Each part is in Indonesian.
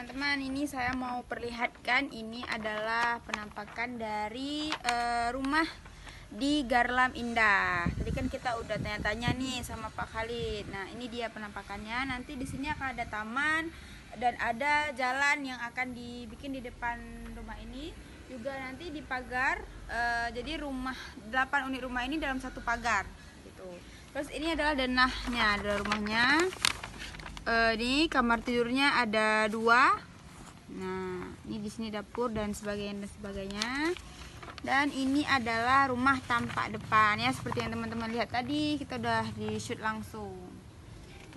teman-teman, ini saya mau perlihatkan. Ini adalah penampakan dari rumah di Garlam Indah. Tadi kan kita udah tanya-tanya nih sama Pak Khalid. Nah, ini dia penampakannya. Nanti di sini akan ada taman dan ada jalan yang akan dibikin di depan rumah ini. Juga nanti di pagar. Jadi 8 unit rumah ini dalam satu pagar gitu. Terus ini adalah denahnya, adalah rumahnya. Ini kamar tidurnya ada 2. Nah, ini di sini dapur dan sebagainya. Dan ini adalah rumah tampak depan ya, seperti yang teman-teman lihat tadi, kita udah di shoot langsung.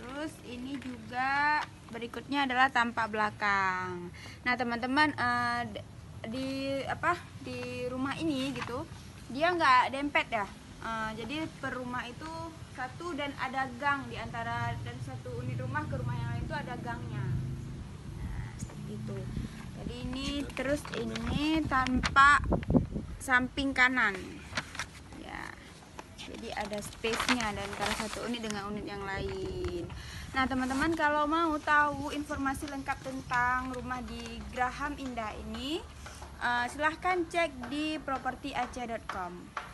Terus ini juga berikutnya adalah tampak belakang. Nah, teman-teman, di rumah ini gitu, dia nggak dempet ya. Jadi per rumah itu satu dan ada gang di antara, dan satu unit rumah ke rumah yang lain itu ada gangnya. Nah, seperti itu. Jadi ini terus ini tampak samping kanan. Ya. Jadi ada space-nya dan antara satu unit dengan unit yang lain. Nah, teman-teman, kalau mau tahu informasi lengkap tentang rumah di Graham Indah ini, silahkan cek di propertiaceh.com.